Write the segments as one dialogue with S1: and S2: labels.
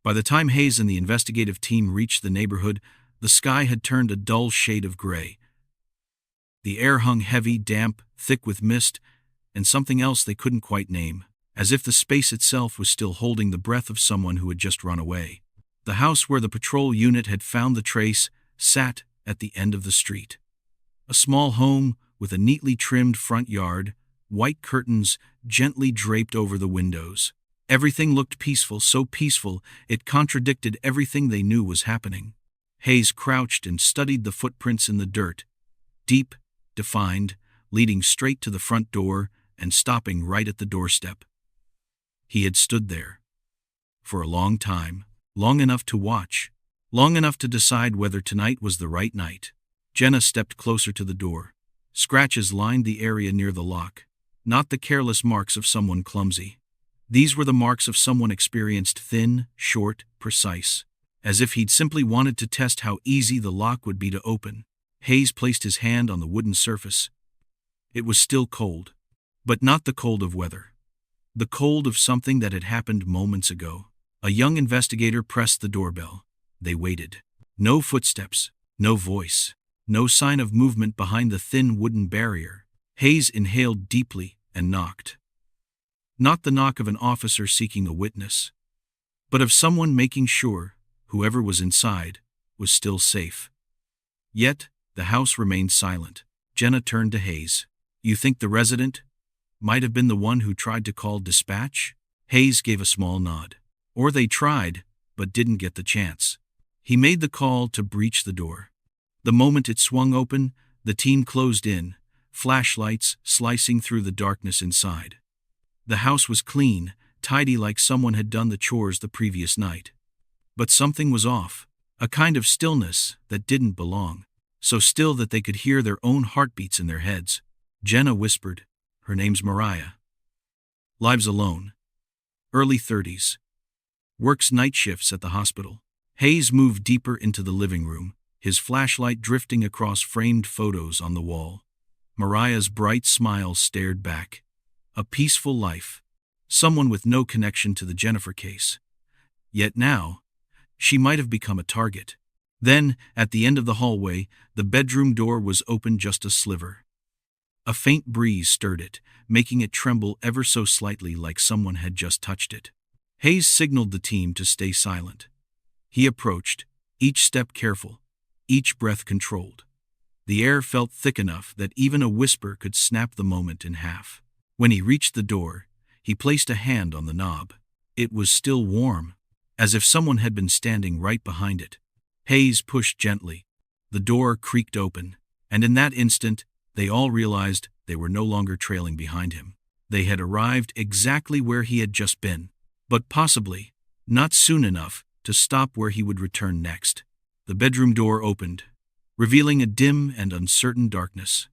S1: By the time Hayes and the investigative team reached the neighborhood, the sky had turned a dull shade of gray. The air hung heavy, damp, thick with mist, and something else they couldn't quite name, as if the space itself was still holding the breath of someone who had just run away. The house where the patrol unit had found the trace sat at the end of the street. A small home with a neatly trimmed front yard, white curtains gently draped over the windows. Everything looked peaceful, so peaceful it contradicted everything they knew was happening. Hayes crouched and studied the footprints in the dirt, deep, defined, leading straight to the front door and stopping right at the doorstep. He had stood there for a long time, long enough to watch, long enough to decide whether tonight was the right night. Jenna stepped closer to the door. Scratches lined the area near the lock, not the careless marks of someone clumsy. These were the marks of someone experienced, thin, short, precise, as if he'd simply wanted to test how easy the lock would be to open. Hayes placed his hand on the wooden surface. It was still cold, but not the cold of weather. The cold of something that had happened moments ago. A young investigator pressed the doorbell. They waited. No footsteps, no voice, no sign of movement behind the thin wooden barrier. Hayes inhaled deeply and knocked. Not the knock of an officer seeking a witness, but of someone making sure whoever was inside was still safe. Yet, the house remained silent. Jenna turned to Hayes. "You think the resident might have been the one who tried to call dispatch?" Hayes gave a small nod. "Or they tried, but didn't get the chance." He made the call to breach the door. The moment it swung open, the team closed in, flashlights slicing through the darkness inside. The house was clean, tidy, like someone had done the chores the previous night. But something was off, a kind of stillness that didn't belong, so still that they could hear their own heartbeats in their heads. Jenna whispered, "Her name's Mariah. Lives alone. Early 30s. Works night shifts at the hospital." Hayes moved deeper into the living room, his flashlight drifting across framed photos on the wall. Mariah's bright smile stared back. A peaceful life. Someone with no connection to the Jennifer case. Yet now, she might have become a target. Then, at the end of the hallway, the bedroom door was open just a sliver. A faint breeze stirred it, making it tremble ever so slightly, like someone had just touched it. Hayes signaled the team to stay silent. He approached, each step careful, each breath controlled. The air felt thick enough that even a whisper could snap the moment in half. When he reached the door, he placed a hand on the knob. It was still warm, as if someone had been standing right behind it. Hayes pushed gently. The door creaked open, and in that instant, they all realized they were no longer trailing behind him. They had arrived exactly where he had just been, but possibly not soon enough to stop where he would return next. The bedroom door opened, revealing a dim and uncertain darkness.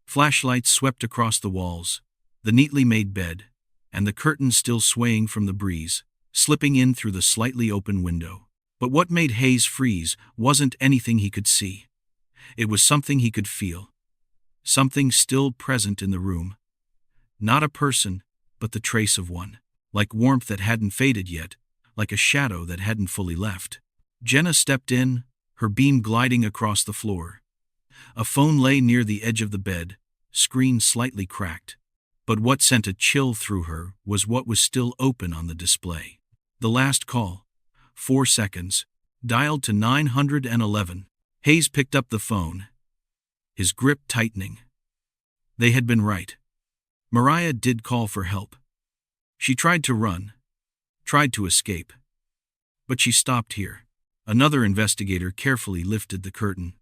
S1: Flashlights swept across the walls, the neatly made bed, and the curtains still swaying from the breeze, slipping in through the slightly open window. But what made Hayes freeze wasn't anything he could see. It was something he could feel. Something still present in the room. Not a person, but the trace of one. Like warmth that hadn't faded yet, like a shadow that hadn't fully left. Jenna stepped in, her beam gliding across the floor. A phone lay near the edge of the bed, screen slightly cracked. But what sent a chill through her was what was still open on the display. The last call, 4 seconds, dialed to 911. Hayes picked up the phone, his grip tightening. They had been right. Mariah did call for help. She tried to run, tried to escape. But she stopped here. Another investigator carefully lifted the curtain.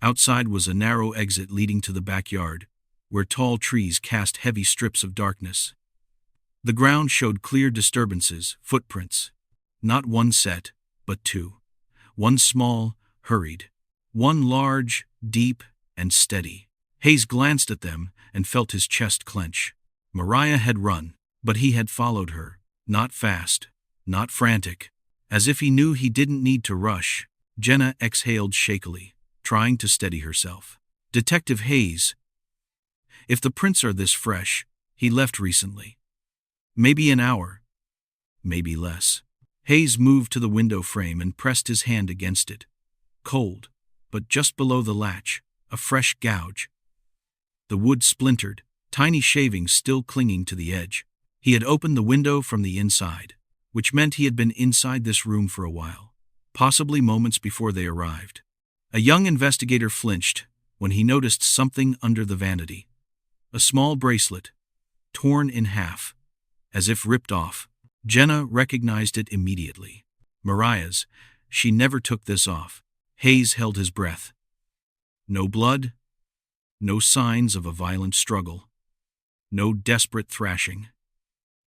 S1: Outside was a narrow exit leading to the backyard, where tall trees cast heavy strips of darkness. The ground showed clear disturbances, footprints. Not one set, but two. One small, hurried. One large, deep, and steady. Hayes glanced at them and felt his chest clench. Mariah had run, but he had followed her. Not fast, not frantic. As if he knew he didn't need to rush. Jenna exhaled shakily, trying to steady herself. "Detective Hayes, if the prints are this fresh, he left recently. Maybe an hour. Maybe less." Hayes moved to the window frame and pressed his hand against it. Cold, but just below the latch, a fresh gouge. The wood splintered, tiny shavings still clinging to the edge. He had opened the window from the inside, which meant he had been inside this room for a while, possibly moments before they arrived. A young investigator flinched when he noticed something under the vanity. A small bracelet, torn in half, as if ripped off. Jenna recognized it immediately. Mariah's. She never took this off. Hayes held his breath. No blood, no signs of a violent struggle, no desperate thrashing.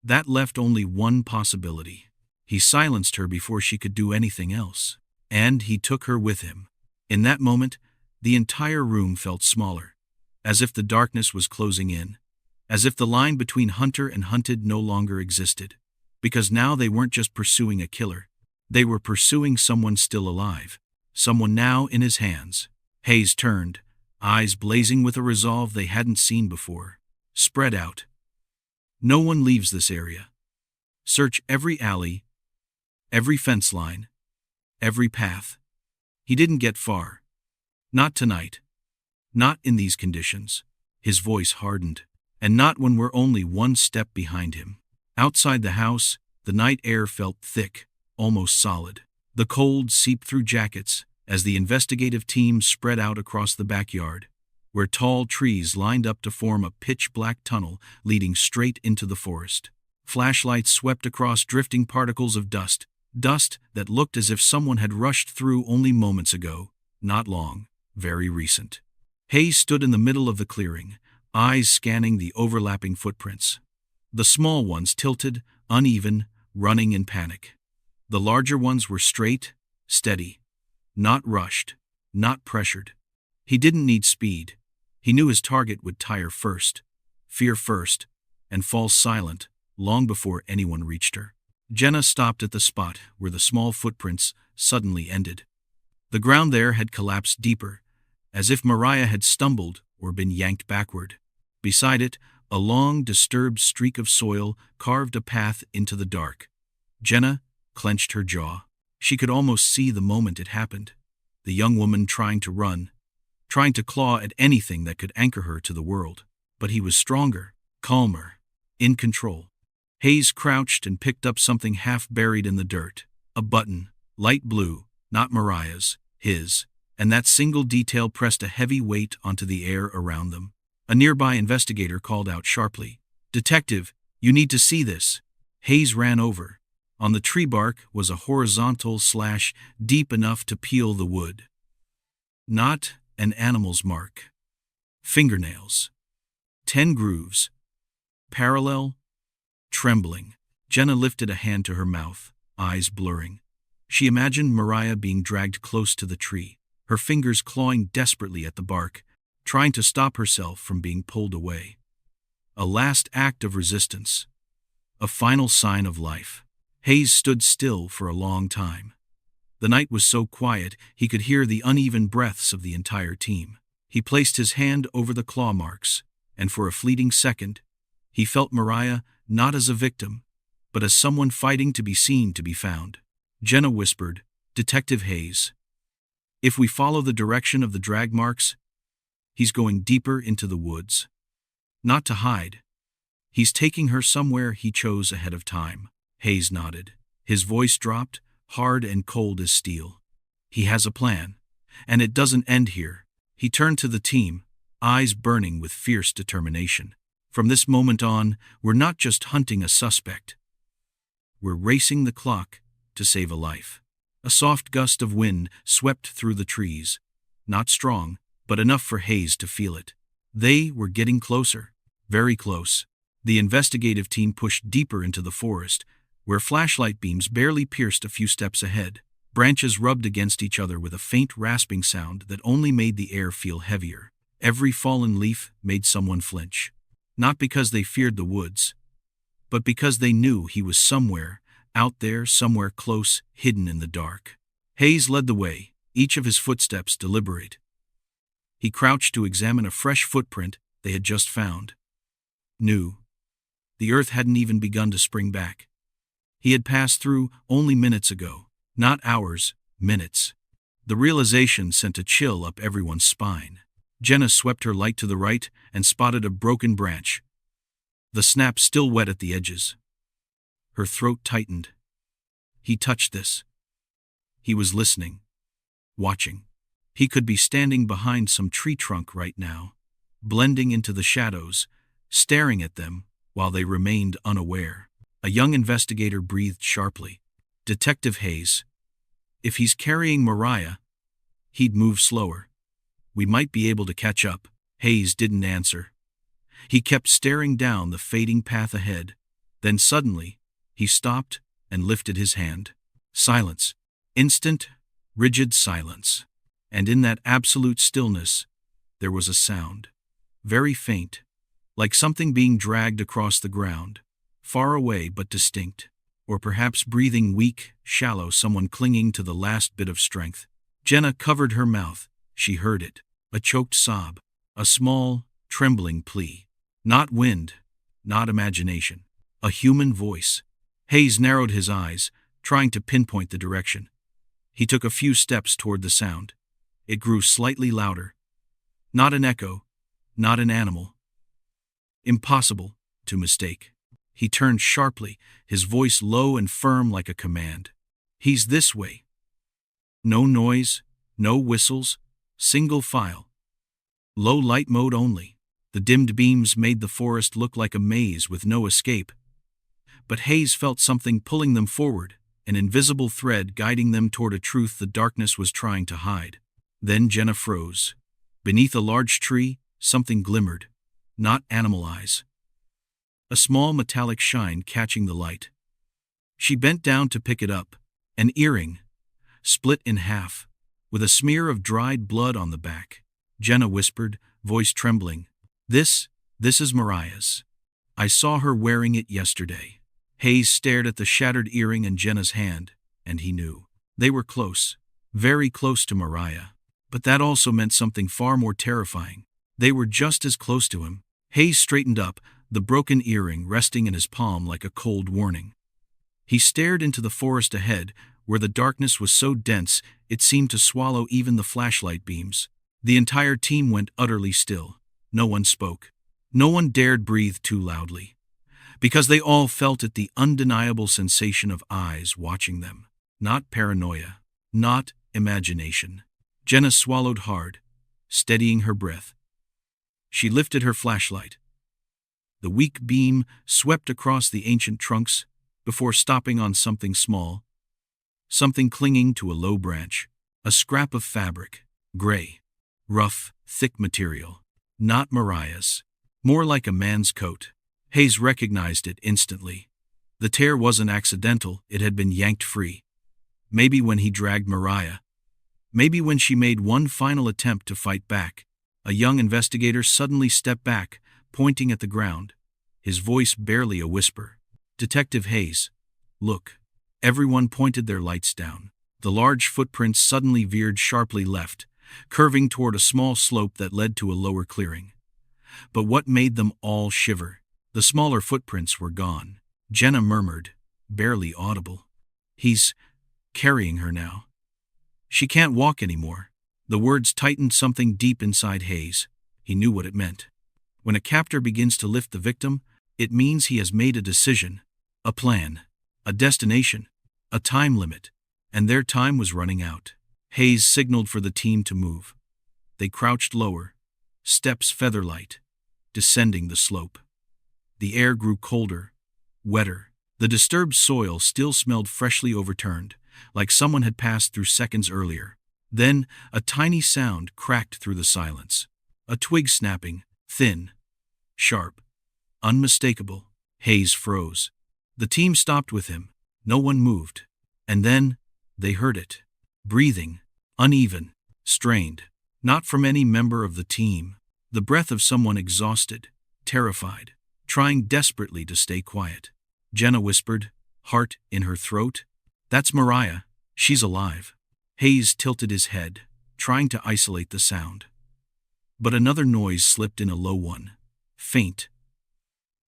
S1: That left only one possibility. He silenced her before she could do anything else, and he took her with him. In that moment, the entire room felt smaller, as if the darkness was closing in, as if the line between hunter and hunted no longer existed, because now they weren't just pursuing a killer, they were pursuing someone still alive, someone now in his hands. Hayes turned, eyes blazing with a resolve they hadn't seen before. Spread out. No one leaves this area. Search every alley, every fence line, every path. He didn't get far. Not tonight. Not in these conditions. His voice hardened. And not when we're only one step behind him. Outside the house, the night air felt thick, almost solid. The cold seeped through jackets as the investigative team spread out across the backyard, where tall trees lined up to form a pitch-black tunnel leading straight into the forest. Flashlights swept across drifting particles of dust that looked as if someone had rushed through only moments ago, not long, very recent. Hayes stood in the middle of the clearing, eyes scanning the overlapping footprints. The small ones tilted, uneven, running in panic. The larger ones were straight, steady, not rushed, not pressured. He didn't need speed. He knew his target would tire first, fear first, and fall silent long before anyone reached her. Jenna stopped at the spot where the small footprints suddenly ended. The ground there had collapsed deeper, as if Mariah had stumbled or been yanked backward. Beside it, a long, disturbed streak of soil carved a path into the dark. Jenna clenched her jaw. She could almost see the moment it happened. The young woman trying to run, trying to claw at anything that could anchor her to the world. But he was stronger, calmer, in control. Hayes crouched and picked up something half buried in the dirt. A button, light blue, not Mariah's, his, and that single detail pressed a heavy weight onto the air around them. A nearby investigator called out sharply, "Detective, you need to see this." Hayes ran over. On the tree bark was a horizontal slash deep enough to peel the wood. Not an animal's mark. Fingernails. 10 grooves. Parallel. Trembling. Jenna lifted a hand to her mouth, eyes blurring. She imagined Mariah being dragged close to the tree, her fingers clawing desperately at the bark, trying to stop herself from being pulled away. A last act of resistance. A final sign of life. Hayes stood still for a long time. The night was so quiet he could hear the uneven breaths of the entire team. He placed his hand over the claw marks, and for a fleeting second, he felt Mariah not as a victim, but as someone fighting to be seen, to be found. Jenna whispered, "Detective Hayes, if we follow the direction of the drag marks, he's going deeper into the woods. Not to hide. He's taking her somewhere he chose ahead of time." Hayes nodded. His voice dropped, hard and cold as steel. "He has a plan, and it doesn't end here." He turned to the team, eyes burning with fierce determination. "From this moment on, we're not just hunting a suspect. We're racing the clock to save a life." A soft gust of wind swept through the trees. Not strong, but enough for Hayes to feel it. They were getting closer, very close. The investigative team pushed deeper into the forest, where flashlight beams barely pierced a few steps ahead. Branches rubbed against each other with a faint rasping sound that only made the air feel heavier. Every fallen leaf made someone flinch. Not because they feared the woods, but because they knew he was somewhere, out there, somewhere close, hidden in the dark. Hayes led the way, each of his footsteps deliberate. He crouched to examine a fresh footprint they had just found. New. The earth hadn't even begun to spring back. he had passed through only minutes ago. Not hours, minutes. The realization sent a chill up everyone's spine. Jenna swept her light to the right and spotted a broken branch, the snap still wet at the edges. Her throat tightened. He touched this. He was listening, watching. He could be standing behind some tree trunk right now, blending into the shadows, staring at them while they remained unaware. A young investigator breathed sharply. Detective Hayes. If he's carrying Mariah, he'd move slower. We might be able to catch up. Hayes didn't answer. He kept staring down the fading path ahead. Then suddenly, he stopped and lifted his hand. Silence. Instant, rigid silence. And in that absolute stillness, there was a sound. Very faint, like something being dragged across the ground. Far away but distinct. Or perhaps breathing weak, shallow, someone clinging to the last bit of strength. Jenna covered her mouth. She heard it. A choked sob. A small, trembling plea. Not wind, not imagination. A human voice. Hayes narrowed his eyes, trying to pinpoint the direction. He took a few steps toward the sound. It grew slightly louder. Not an echo, not an animal. Impossible to mistake. He turned sharply, his voice low and firm like a command. He's this way. No noise, no whistles, single file. Low light mode only. The dimmed beams made the forest look like a maze with no escape. But Hayes felt something pulling them forward, an invisible thread guiding them toward a truth the darkness was trying to hide. Then Jenna froze. Beneath a large tree, something glimmered. Not animal eyes. A small metallic shine catching the light. She bent down to pick it up. An earring, split in half, with a smear of dried blood on the back. Jenna whispered, voice trembling. This is Mariah's. I saw her wearing it yesterday. Hayes stared at the shattered earring in Jenna's hand, and he knew. They were close, very close to Mariah. But that also meant something far more terrifying. They were just as close to him. Hayes straightened up, the broken earring resting in his palm like a cold warning. He stared into the forest ahead, where the darkness was so dense it seemed to swallow even the flashlight beams. The entire team went utterly still. No one spoke. No one dared breathe too loudly. Because they all felt it, the undeniable sensation of eyes watching them. Not paranoia. Not imagination. Jenna swallowed hard, steadying her breath. She lifted her flashlight. The weak beam swept across the ancient trunks before stopping on something small, something clinging to a low branch, a scrap of fabric, gray, rough, thick material. Not Mariah's. More like a man's coat. Hayes recognized it instantly. The tear wasn't accidental, it had been yanked free. Maybe when he dragged Mariah. Maybe when she made one final attempt to fight back. A young investigator suddenly stepped back, pointing at the ground, his voice barely a whisper. Detective Hayes, look. Everyone pointed their lights down. The large footprints suddenly veered sharply left, curving toward a small slope that led to a lower clearing. But what made them all shiver? The smaller footprints were gone. Jenna murmured, barely audible. He's carrying her now. She can't walk anymore. The words tightened something deep inside Hayes. He knew what it meant. When a captor begins to lift the victim, it means he has made a decision, a plan, a destination, a time limit, and their time was running out. Hayes signaled for the team to move. They crouched lower, steps feather-light, descending the slope. The air grew colder, wetter. The disturbed soil still smelled freshly overturned, like someone had passed through seconds earlier. Then, a tiny sound cracked through the silence. A twig snapping, thin, sharp, unmistakable. Hayes froze. The team stopped with him. No one moved. And then, they heard it. Breathing, uneven, strained. Not from any member of the team. The breath of someone exhausted, terrified, trying desperately to stay quiet. Jenna whispered, heart in her throat. That's Mariah. She's alive. Hayes tilted his head, trying to isolate the sound. But another noise slipped in, a low one, faint,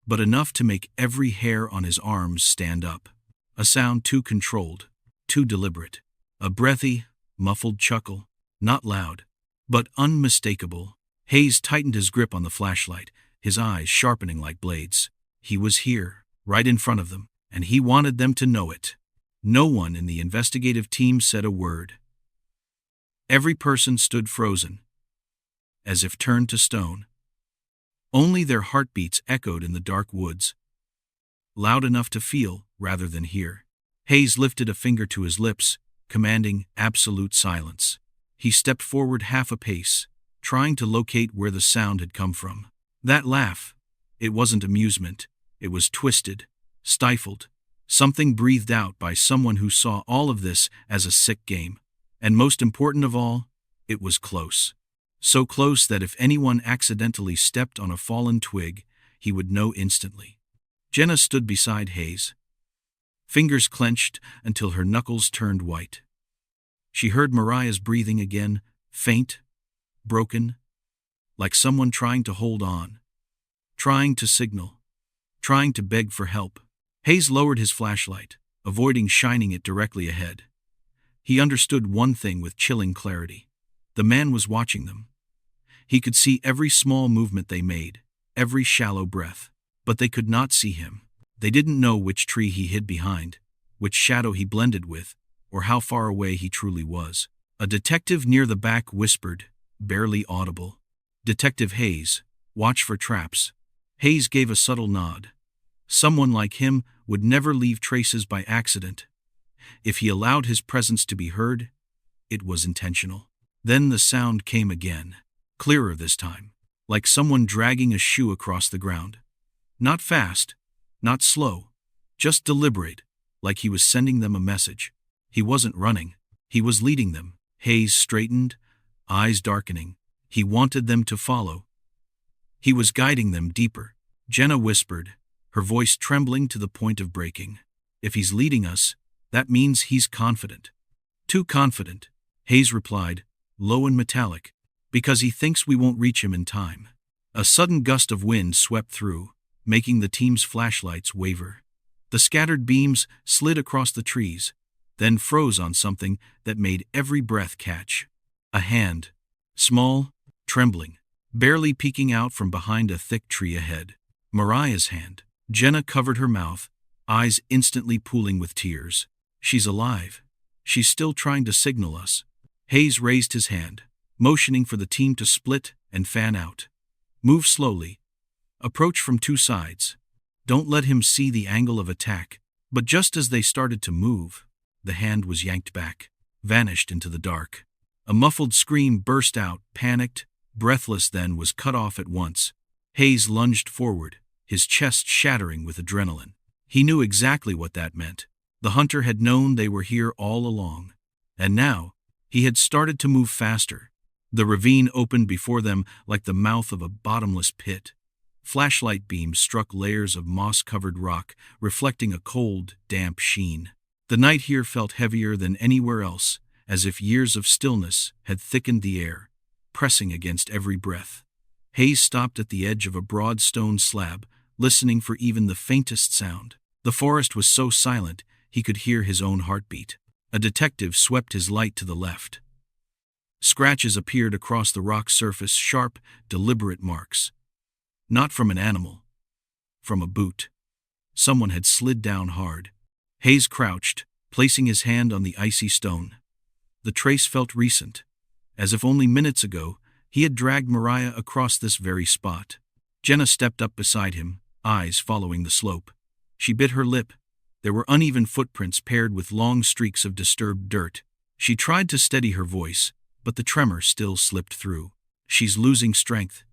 S1: but enough to make every hair on his arms stand up. A sound too controlled, too deliberate. A breathy, muffled chuckle, not loud, but unmistakable. Hayes tightened his grip on the flashlight, his eyes sharpening like blades. He was here, right in front of them, and he wanted them to know it. No one in the investigative team said a word. Every person stood frozen, as if turned to stone. Only their heartbeats echoed in the dark woods, loud enough to feel rather than hear. Hayes lifted a finger to his lips, commanding absolute silence. He stepped forward half a pace, trying to locate where the sound had come from. That laugh, it wasn't amusement, it was twisted, stifled, something breathed out by someone who saw all of this as a sick game. And most important of all, it was close. So close that if anyone accidentally stepped on a fallen twig, he would know instantly. Jenna stood beside Hayes, fingers clenched until her knuckles turned white. She heard Mariah's breathing again, faint, broken, like someone trying to hold on, trying to signal, trying to beg for help. Hayes lowered his flashlight, avoiding shining it directly ahead. He understood one thing with chilling clarity. The man was watching them. He could see every small movement they made, every shallow breath, but they could not see him. They didn't know which tree he hid behind, which shadow he blended with, or how far away he truly was. A detective near the back whispered, barely audible, "Detective Hayes, watch for traps." Hayes gave a subtle nod. Someone like him would never leave traces by accident. If he allowed his presence to be heard, it was intentional. Then the sound came again, clearer this time, like someone dragging a shoe across the ground. Not fast, not slow, just deliberate, like he was sending them a message. He wasn't running, he was leading them. Hayes straightened, eyes darkening. He wanted them to follow. He was guiding them deeper. Jenna whispered, her voice trembling to the point of breaking. "If he's leading us, that means he's confident." "Too confident," Hayes replied, low and metallic, "because he thinks we won't reach him in time." A sudden gust of wind swept through, making the team's flashlights waver. The scattered beams slid across the trees, then froze on something that made every breath catch. A hand, small, trembling, barely peeking out from behind a thick tree ahead. Mariah's hand. Jenna covered her mouth, eyes instantly pooling with tears. "She's alive. She's still trying to signal us." Hayes raised his hand, motioning for the team to split and fan out. "Move slowly. Approach from two sides. Don't let him see the angle of attack." But just as they started to move, the hand was yanked back, vanished into the dark. A muffled scream burst out, panicked, breathless, then was cut off at once. Hayes lunged forward, his chest shattering with adrenaline. He knew exactly what that meant. The hunter had known they were here all along. And now, he had started to move faster. The ravine opened before them like the mouth of a bottomless pit. Flashlight beams struck layers of moss-covered rock, reflecting a cold, damp sheen. The night here felt heavier than anywhere else, as if years of stillness had thickened the air, pressing against every breath. Hayes stopped at the edge of a broad stone slab, listening for even the faintest sound. The forest was so silent, he could hear his own heartbeat. A detective swept his light to the left. Scratches appeared across the rock surface, sharp, deliberate marks. Not from an animal. From a boot. Someone had slid down hard. Hayes crouched, placing his hand on the icy stone. The trace felt recent, as if only minutes ago he had dragged Mariah across this very spot. Jenna stepped up beside him, eyes following the slope. She bit her lip. There were uneven footprints paired with long streaks of disturbed dirt. She tried to steady her voice, but the tremor still slipped through. "She's losing strength.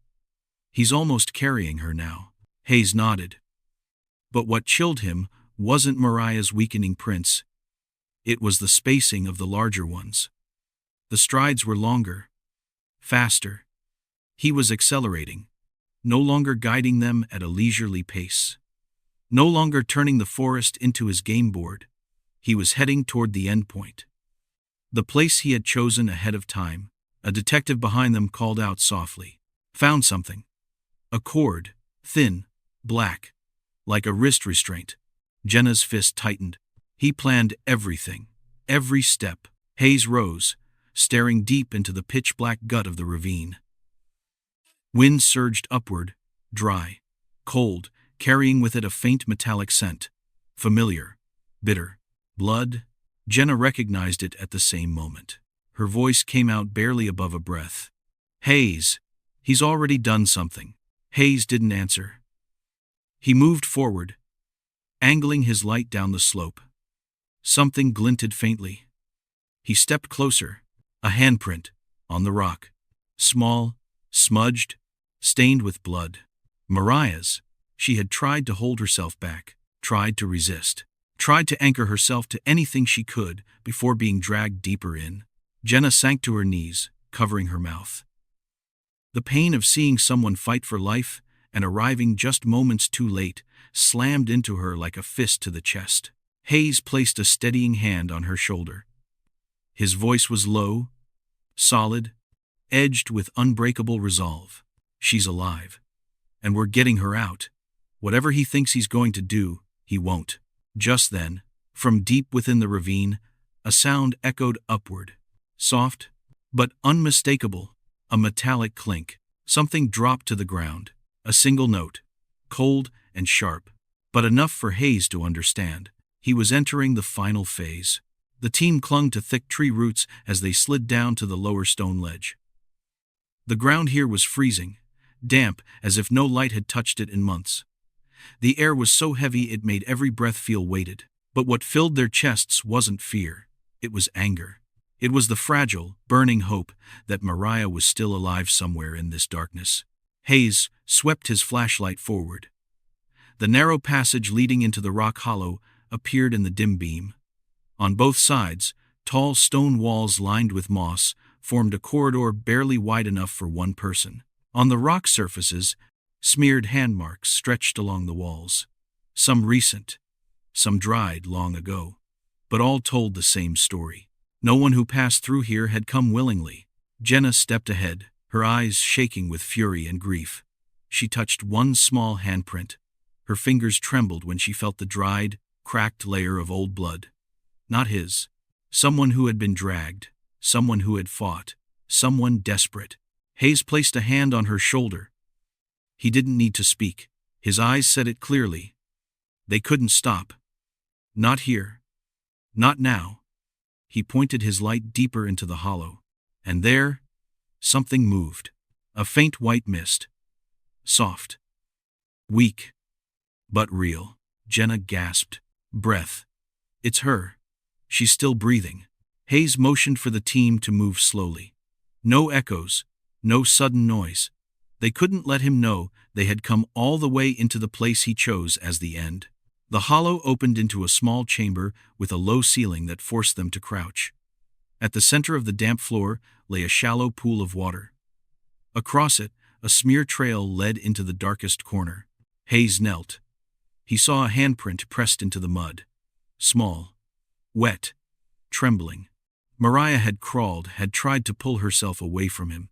S1: He's almost carrying her now." Hayes nodded. But what chilled him wasn't Mariah's weakening prints. It was the spacing of the larger ones. The strides were longer, faster. He was accelerating, no longer guiding them at a leisurely pace. No longer turning the forest into his game board. He was heading toward the end point. The place he had chosen ahead of time. A detective behind them called out softly. "Found something." A cord, thin, black, like a wrist restraint. Jenna's fist tightened. He planned everything, every step. Hayes rose, staring deep into the pitch-black gut of the ravine. Wind surged upward, dry, cold, carrying with it a faint metallic scent. Familiar, bitter, blood. Jenna recognized it at the same moment. Her voice came out barely above a breath. "Hayes, he's already done something." Hayes didn't answer. He moved forward, angling his light down the slope. Something glinted faintly. He stepped closer, a handprint, on the rock. Small, smudged, stained with blood. Mariah's. She had tried to hold herself back, tried to resist, tried to anchor herself to anything she could before being dragged deeper in. Jenna sank to her knees, covering her mouth. The pain of seeing someone fight for life and arriving just moments too late slammed into her like a fist to the chest. Hayes placed a steadying hand on her shoulder. His voice was low, solid, edged with unbreakable resolve. "She's alive, and we're getting her out. Whatever he thinks he's going to do, he won't." Just then, from deep within the ravine, a sound echoed upward. Soft, but unmistakable, a metallic clink. Something dropped to the ground, a single note, cold and sharp, but enough for Hayes to understand. He was entering the final phase. The team clung to thick tree roots as they slid down to the lower stone ledge. The ground here was freezing, damp as if no light had touched it in months. The air was so heavy it made every breath feel weighted. But what filled their chests wasn't fear, it was anger. It was the fragile, burning hope that Mariah was still alive somewhere in this darkness. Hayes swept his flashlight forward. The narrow passage leading into the rock hollow appeared in the dim beam. On both sides, tall stone walls lined with moss formed a corridor barely wide enough for one person. On the rock surfaces, smeared hand marks stretched along the walls. Some recent, some dried long ago, but all told the same story. No one who passed through here had come willingly. Jenna stepped ahead, her eyes shaking with fury and grief. She touched one small handprint. Her fingers trembled when she felt the dried, cracked layer of old blood. Not his. Someone who had been dragged, someone who had fought, someone desperate. Hayes placed a hand on her shoulder. He didn't need to speak. His eyes said it clearly. They couldn't stop. Not here. Not now. He pointed his light deeper into the hollow. And there, something moved. A faint white mist. Soft. Weak. But real. Jenna gasped. Breath. It's her. She's still breathing. Hayes motioned for the team to move slowly. No echoes. No sudden noise. They couldn't let him know they had come all the way into the place he chose as the end. The hollow opened into a small chamber with a low ceiling that forced them to crouch. At the center of the damp floor lay a shallow pool of water. Across it, a smear trail led into the darkest corner. Hayes knelt. He saw a handprint pressed into the mud. Small, wet, trembling. Mariah had crawled, had tried to pull herself away from him,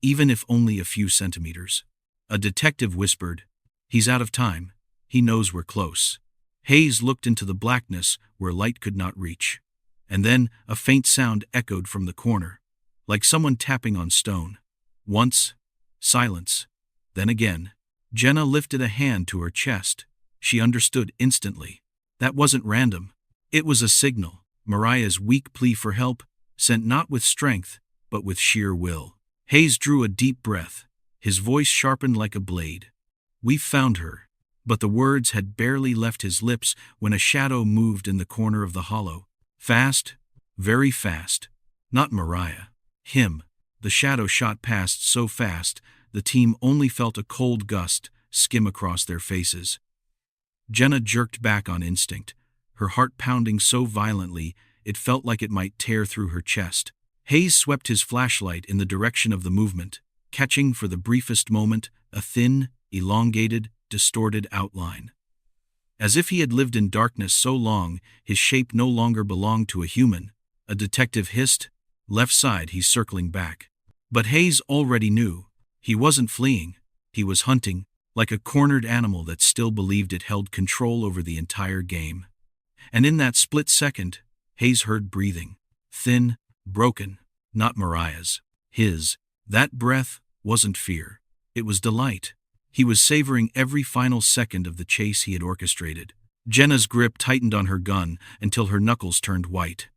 S1: even if only a few centimeters. A detective whispered, "He's out of time. He knows we're close." Hayes looked into the blackness where light could not reach. And then a faint sound echoed from the corner, like someone tapping on stone. Once, silence. Then again. Jenna lifted a hand to her chest. She understood instantly. That wasn't random. It was a signal. Mariah's weak plea for help, sent not with strength, but with sheer will. Hayes drew a deep breath. His voice sharpened like a blade. "We've found her." But the words had barely left his lips when a shadow moved in the corner of the hollow. Fast, very fast. Not Mariah. Him. The shadow shot past so fast, the team only felt a cold gust skim across their faces. Jenna jerked back on instinct, her heart pounding so violently it felt like it might tear through her chest. Hayes swept his flashlight in the direction of the movement, catching for the briefest moment a thin, elongated, distorted outline. As if he had lived in darkness so long, his shape no longer belonged to a human. A detective hissed, "Left side, he's circling back." But Hayes already knew. He wasn't fleeing. He was hunting, like a cornered animal that still believed it held control over the entire game. And in that split second, Hayes heard breathing. Thin, broken, not Mariah's. His. That breath wasn't fear. It was delight. He was savoring every final second of the chase he had orchestrated. Jenna's grip tightened on her gun until her knuckles turned white.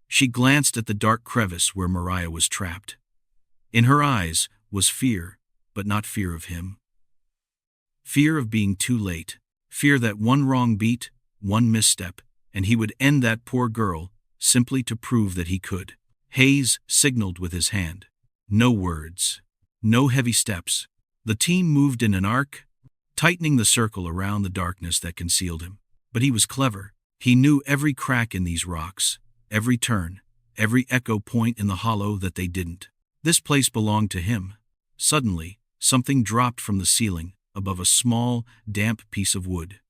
S1: She glanced at the dark crevice where Mariah was trapped. In her eyes was fear, but not fear of him. Fear of being too late. Fear that one wrong beat, one misstep, and he would end that poor girl, simply to prove that he could. Hayes signaled with his hand. No words. No heavy steps. The team moved in an arc, tightening the circle around the darkness that concealed him. But he was clever. He knew every crack in these rocks, every turn, every echo point in the hollow that they didn't. This place belonged to him. Suddenly, something dropped from the ceiling, above a small, damp piece of wood.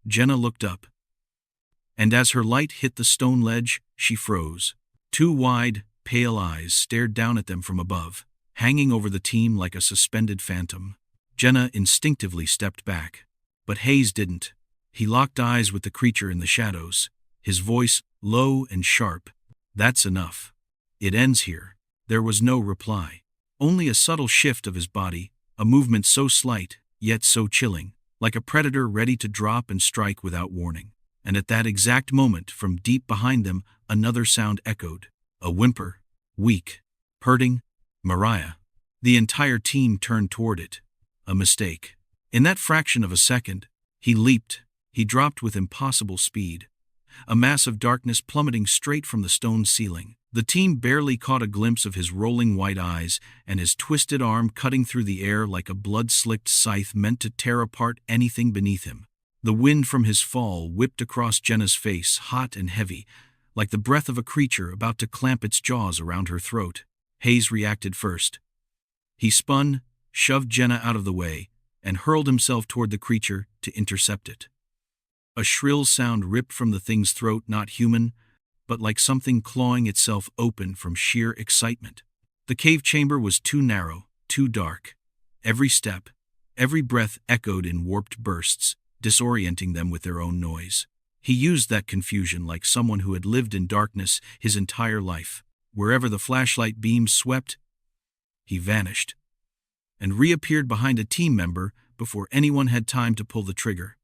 S1: Jenna looked up. And as her light hit the stone ledge, she froze. Two wide, pale eyes stared down at them from above, hanging over the team like a suspended phantom. Jenna instinctively stepped back. But Hayes didn't. He locked eyes with the creature in the shadows, his voice low and sharp. That's enough. It ends here. There was no reply. Only a subtle shift of his body, a movement so slight, yet so chilling, like a predator ready to drop and strike without warning. And at that exact moment, from deep behind them, another sound echoed. A whimper. Weak. Hurting. Mariah. The entire team turned toward it. A mistake. In that fraction of a second, he leaped. He dropped with impossible speed. A mass of darkness plummeting straight from the stone ceiling. The team barely caught a glimpse of his rolling white eyes and his twisted arm cutting through the air like a blood-slicked scythe meant to tear apart anything beneath him. The wind from his fall whipped across Jenna's face, hot and heavy, like the breath of a creature about to clamp its jaws around her throat. Hayes reacted first. He spun, shoved Jenna out of the way, and hurled himself toward the creature to intercept it. A shrill sound ripped from the thing's throat, not human, but like something clawing itself open from sheer excitement. The cave chamber was too narrow, too dark. Every step, every breath echoed in warped bursts, disorienting them with their own noise. He used that confusion like someone who had lived in darkness his entire life. Wherever the flashlight beams swept, he vanished, and reappeared behind a team member before anyone had time to pull the trigger.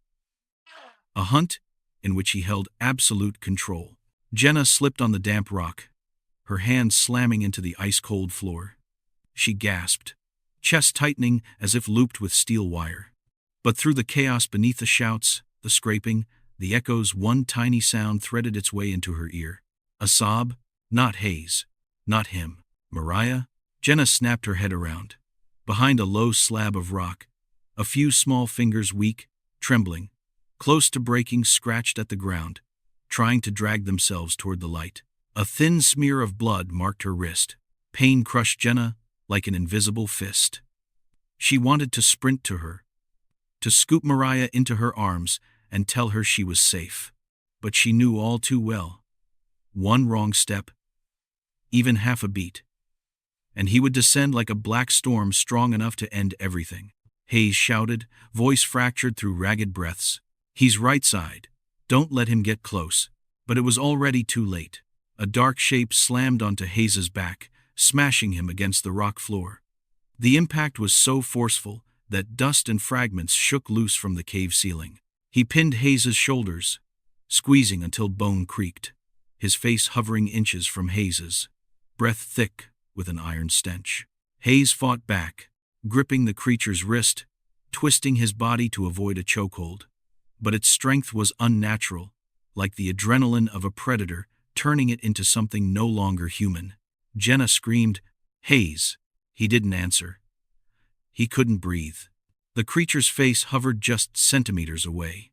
S1: A hunt in which he held absolute control. Jenna slipped on the damp rock, her hands slamming into the ice-cold floor. She gasped, chest tightening as if looped with steel wire. But through the chaos beneath the shouts, the scraping, the echoes, one tiny sound threaded its way into her ear. A sob? Not Hayes. Not him. Mariah? Jenna snapped her head around. Behind a low slab of rock, a few small fingers, weak, trembling, close to breaking, scratched at the ground, trying to drag themselves toward the light. A thin smear of blood marked her wrist. Pain crushed Jenna like an invisible fist. She wanted to sprint to her, to scoop Mariah into her arms and tell her she was safe. But she knew all too well. One wrong step, even half a beat, and he would descend like a black storm strong enough to end everything. Hayes shouted, voice fractured through ragged breaths. He's right side. Don't let him get close. But it was already too late. A dark shape slammed onto Hayes's back, smashing him against the rock floor. The impact was so forceful that dust and fragments shook loose from the cave ceiling. He pinned Hayes's shoulders, squeezing until bone creaked, his face hovering inches from Hayes's, breath thick with an iron stench. Hayes fought back, gripping the creature's wrist, twisting his body to avoid a chokehold. But its strength was unnatural, like the adrenaline of a predator, turning it into something no longer human. Jenna screamed, "Hayes!" He didn't answer. He couldn't breathe. The creature's face hovered just centimeters away.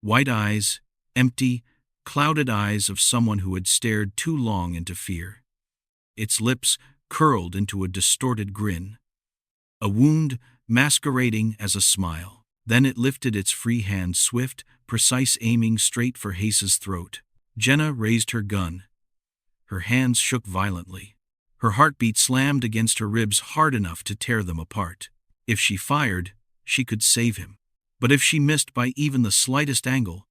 S1: White eyes, empty, clouded eyes of someone who had stared too long into fear. Its lips curled into a distorted grin, a wound masquerading as a smile. Then it lifted its free hand, swift, precise, aiming straight for Hayes's throat. Jenna raised her gun. Her hands shook violently. Her heartbeat slammed against her ribs hard enough to tear them apart. If she fired, she could save him. But if she missed by even the slightest angle,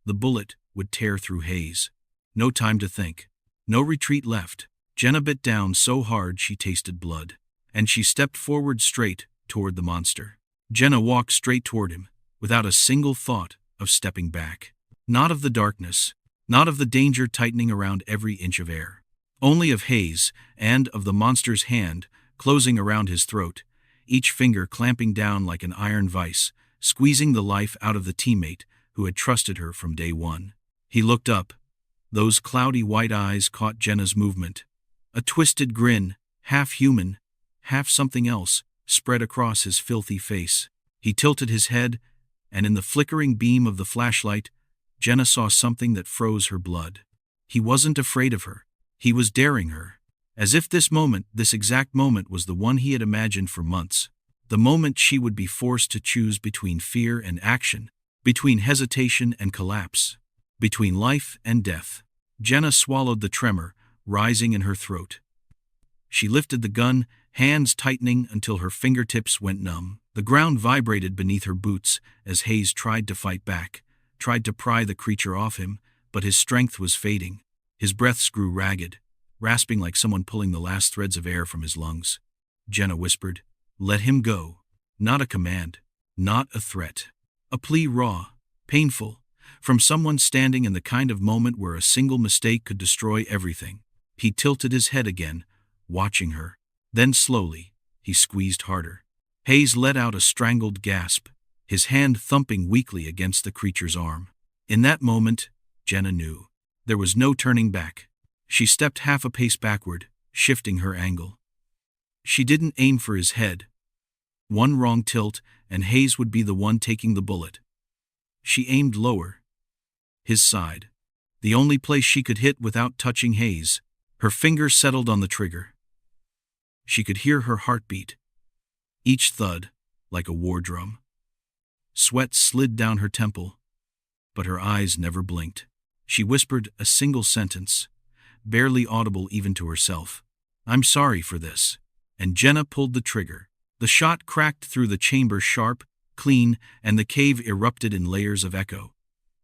S1: The bullet would tear through Hayes. No time to think. No retreat left. Jenna bit down so hard she tasted blood. And she stepped forward straight toward the monster. Jenna walked straight toward him, without a single thought of stepping back. Not of the darkness, not of the danger tightening around every inch of air. Only of Hayes, and of the monster's hand closing around his throat, each finger clamping down like an iron vice, squeezing the life out of the teammate who had trusted her from day one. He looked up. Those cloudy white eyes caught Jenna's movement. A twisted grin, half human, half something else, spread across his filthy face. He tilted his head, and in the flickering beam of the flashlight, Jenna saw something that froze her blood. He wasn't afraid of her. He was daring her. As if this moment, this exact moment, was the one he had imagined for months. The moment she would be forced to choose between fear and action, between hesitation and collapse, between life and death. Jenna swallowed the tremor rising in her throat. She lifted the gun, hands tightening until her fingertips went numb. The ground vibrated beneath her boots as Hayes tried to fight back, tried to pry the creature off him, but his strength was fading. His breaths grew ragged, rasping like someone pulling the last threads of air from his lungs. Jenna whispered, "Let him go." Not a command, not a threat. A plea raw, painful, from someone standing in the kind of moment where a single mistake could destroy everything. He tilted his head again, watching her. Then slowly, he squeezed harder. Hayes let out a strangled gasp, his hand thumping weakly against the creature's arm. In that moment, Jenna knew. There was no turning back. She stepped half a pace backward, shifting her angle. She didn't aim for his head. One wrong tilt, and Hayes would be the one taking the bullet. She aimed lower. His side. The only place she could hit without touching Hayes. Her fingers settled on the trigger. She could hear her heartbeat. Each thud, like a war drum. Sweat slid down her temple, but her eyes never blinked. She whispered a single sentence, barely audible even to herself. "I'm sorry for this." And Jenna pulled the trigger. The shot cracked through the chamber sharp, clean, and the cave erupted in layers of echo.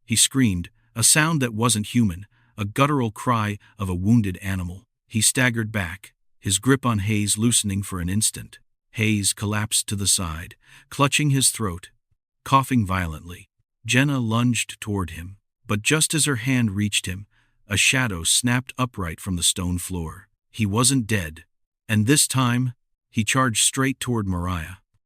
S1: He screamed, a sound that wasn't human, a guttural cry of a wounded animal. He staggered back, his grip on Hayes loosening for an instant. Hayes collapsed to the side, clutching his throat, coughing violently. Jenna lunged toward him, but just as her hand reached him, a shadow snapped upright from the stone floor. He wasn't dead, and this time, he charged straight toward Mariah.